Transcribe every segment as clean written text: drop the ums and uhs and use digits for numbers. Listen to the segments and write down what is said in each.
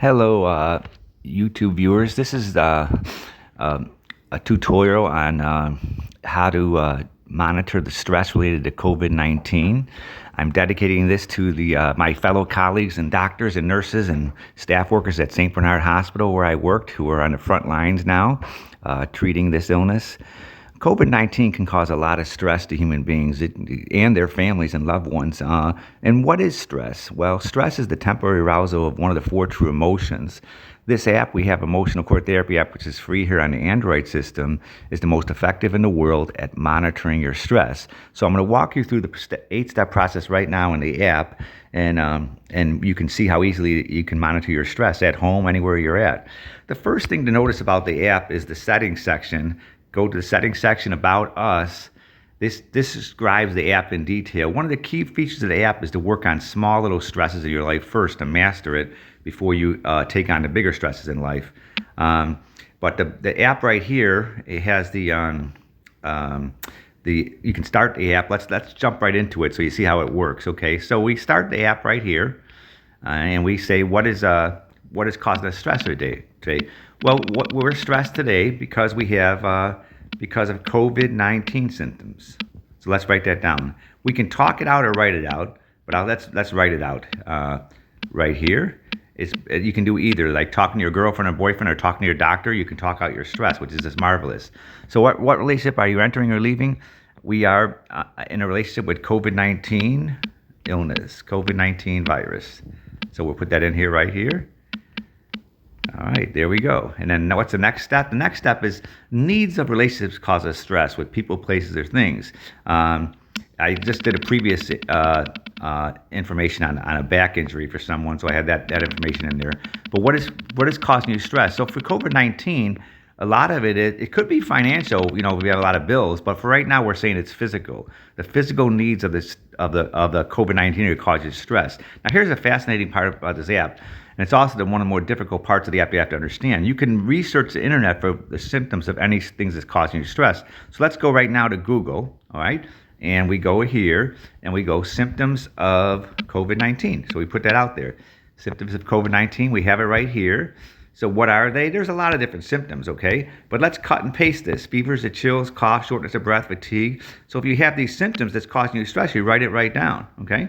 Hello, YouTube viewers. This is a tutorial on how to monitor the stress related to COVID-19. I'm dedicating this to my fellow colleagues and doctors and nurses and staff workers at St. Bernard Hospital where I worked, who are on the front lines now treating this illness. COVID-19 can cause a lot of stress to human beings and their families and loved ones. And what is stress? Well, stress is the temporary arousal of one of the four true emotions. This app, we have Emotional Core Therapy app, which is free here on the Android system, is the most effective in the world at monitoring your stress. So I'm going to walk you through the 8-step process right now in the app, and you can see how easily you can monitor your stress at home, anywhere you're at. The first thing to notice about the app is the settings section. Go to the settings section, About Us. This describes the app in detail. One of the key features of the app is to work on small little stresses in your life first to master it before you take on the bigger stresses in life. But the app right here, it has you can start the app. Let's jump right into it so you see how it works. Okay, so we start the app right here, and we say what is causing us stress today. Well, we're stressed today because we have because of COVID-19 symptoms. So let's write that down. We can talk it out or write it out, but let's write it out right here. You can do either, like talking to your girlfriend or boyfriend or talking to your doctor. You can talk out your stress, which is just marvelous. So what relationship are you entering or leaving? We are in a relationship with COVID-19 illness, COVID-19 virus. So we'll put that in here right here. All right, there we go. And then what's the next step? The next step is needs of relationships cause us stress with people, places, or things. I just did a previous information on a back injury for someone, so I had that information in there. But what is causing you stress? So for COVID-19, a lot of it could be financial. We have a lot of bills, but for right now, we're saying it's physical. The physical needs of the COVID-19 cause you stress. Now, here's a fascinating part about this app. And it's also one of the more difficult parts of the app you have to understand. You can research the internet for the symptoms of any things that's causing you stress. So let's go right now to Google, all right? And we go here, and we go symptoms of COVID-19. So we put that out there. Symptoms of COVID-19, we have it right here. So what are they? There's a lot of different symptoms, okay? But let's cut and paste this. Fevers, chills, cough, shortness of breath, fatigue. So if you have these symptoms that's causing you stress, you write it right down, okay?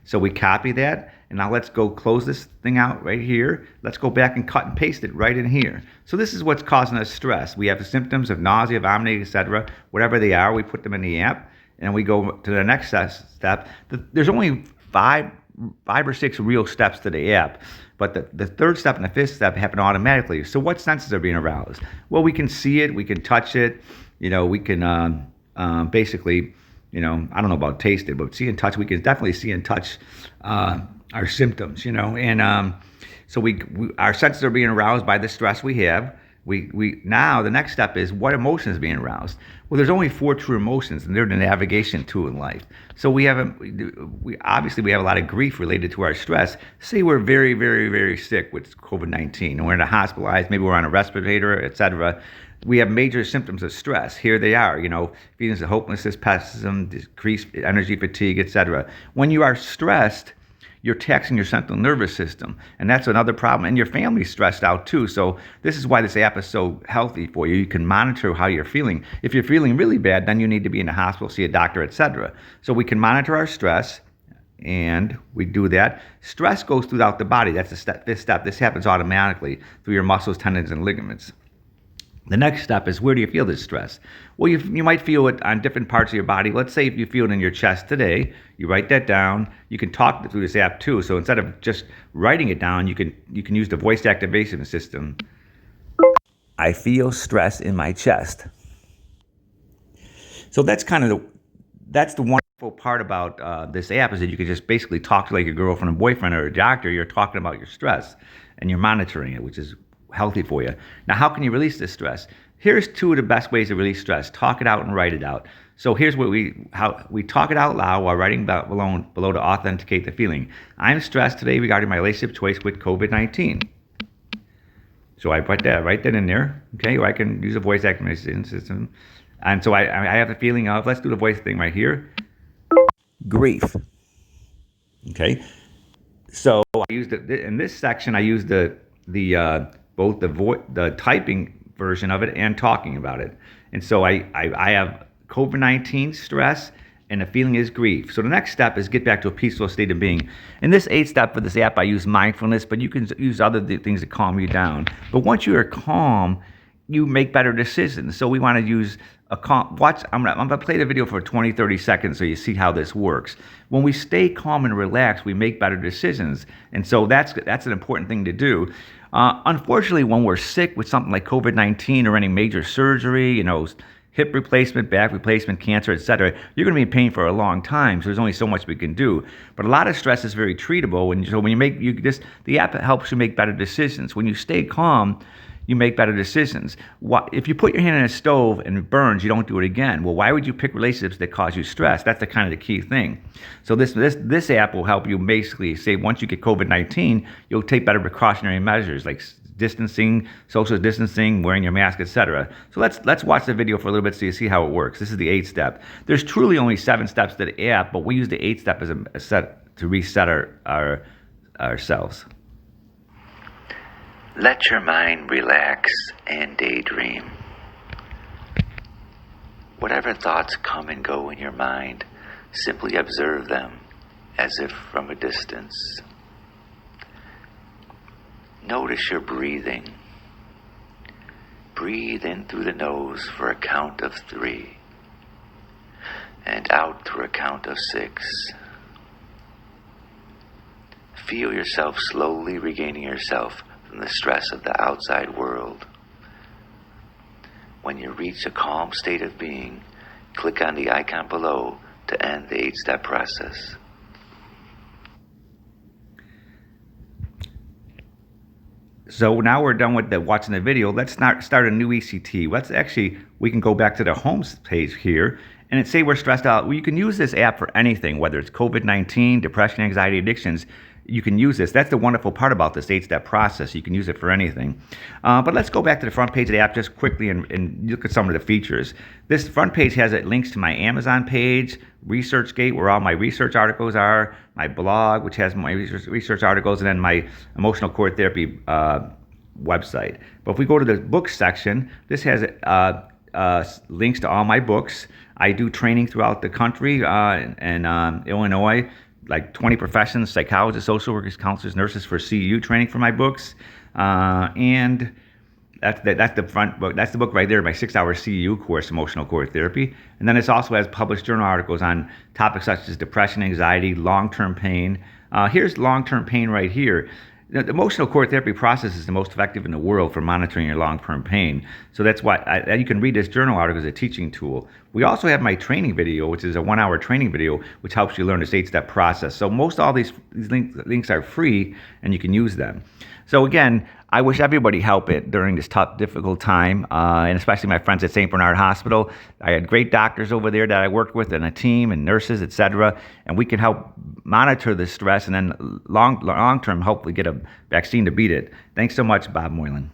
So we copy that, and now let's go close this thing out right here. Let's go back and cut and paste it right in here. So this is what's causing us stress. We have the symptoms of nausea, vomiting, etc. Whatever they are, we put them in the app, and we go to the next step. There's only five or six real steps to the app, but the third step and the fifth step happen automatically. So what senses are being aroused? Well, we can see it, we can touch it, we can basically, I don't know about taste it, but see and touch, we can definitely see and touch our symptoms, and so our senses are being aroused by the stress we have. We now the next step is what emotion is being aroused. Well, there's only four true emotions, and they're the navigation tool in life. So we obviously have a lot of grief related to our stress. Say we're very, very, very sick with COVID-19, and we're in a hospitalized, maybe we're on a respirator, etc. We have major symptoms of stress. Here they are, feelings of hopelessness, pessimism, decreased energy, fatigue, etc. When you are stressed, you're taxing your central nervous system, and that's another problem. And your family's stressed out too. So this is why this app is so healthy for you. You can monitor how you're feeling. If you're feeling really bad, then you need to be in the hospital, see a doctor, etc. So we can monitor our stress, and we do that. Stress goes throughout the body. That's the fifth step. This happens automatically through your muscles, tendons, and ligaments. The next step is, where do you feel this stress? Well, you might feel it on different parts of your body. Let's say if you feel it in your chest today, you write that down. You can talk through this app too. So instead of just writing it down, you can use the voice activation system. I feel stress in my chest. So that's that's the wonderful part about this app, is that you can just basically talk to like your girlfriend or boyfriend or a doctor. You're talking about your stress, and you're monitoring it, which is healthy for you. Now, how can you release this stress? Here's two of the best ways to release stress. Talk it out and write it out. So here's how we talk it out loud while writing below to authenticate the feeling. I'm stressed today regarding my relationship choice with COVID-19. So I write that in there, okay? Or I can use a voice activation system. And so I have the feeling of, let's do the voice thing right here. Grief. Okay? So I used in this section, I used the the both the typing version of it and talking about it. And so I have COVID-19 stress, and the feeling is grief. So the next step is get back to a peaceful state of being. In this 8-step for this app, I use mindfulness, but you can use other things to calm you down. But once you are calm, you make better decisions. So we want to use a calm, watch, I'm gonna play the video for 20, 30 seconds so you see how this works. When we stay calm and relaxed, we make better decisions. And so that's an important thing to do. Unfortunately, when we're sick with something like COVID-19 or any major surgery, hip replacement, back replacement, cancer, etc., you're going to be in pain for a long time. So there's only so much we can do. But a lot of stress is very treatable. The app helps you make better decisions. When you stay calm, you make better decisions. If you put your hand in a stove and it burns, you don't do it again. Well, why would you pick relationships that cause you stress? That's the kind of the key thing. So this app will help you basically say once you get COVID-19, you'll take better precautionary measures like distancing, social distancing, wearing your mask, etc. So let's watch the video for a little bit so you see how it works. This is the 8-step. There's truly only 7 steps to the app, but we use the 8-step as a set to reset ourselves. Let your mind relax and daydream. Whatever thoughts come and go in your mind, simply observe them as if from a distance. Notice your breathing. Breathe in through the nose for a count of 3 and out through a count of 6. Feel yourself slowly regaining yourself from the stress of the outside world. When you reach a calm state of being, click on the icon below to end the 8-step process. So now we're done with watching the video. Let's start a new ECT. We can go back to the home page here, and say we're stressed out. Well, you can use this app for anything, whether it's COVID-19, depression, anxiety, addictions. You can use this. That's the wonderful part about this 8-step process. You can use it for anything. But let's go back to the front page of the app just quickly and look at some of the features. This front page has links to my Amazon page, ResearchGate, where all my research articles are, my blog, which has my research articles, and then my emotional core therapy website. But if we go to the books section, this has links to all my books. I do training throughout the country and Illinois, like 20 professions, psychologists, social workers, counselors, nurses for CEU training for my books. And that's the front book. That's the book right there, my 6-hour CEU course, Emotional Core Therapy. And then it also has published journal articles on topics such as depression, anxiety, long-term pain. Here's long-term pain right here. The emotional core therapy process is the most effective in the world for monitoring your long-term pain. So that's why you can read this journal article as a teaching tool. We also have my training video, which is a 1-hour training video, which helps you learn this 8-step process. So most all these links are free, and you can use them. So again, I wish everybody help it during this tough, difficult time, and especially my friends at St. Bernard Hospital. I had great doctors over there that I worked with, and a team, and nurses, etc. And we can help monitor the stress, and then long term, hopefully get a vaccine to beat it. Thanks so much, Bob Moylan.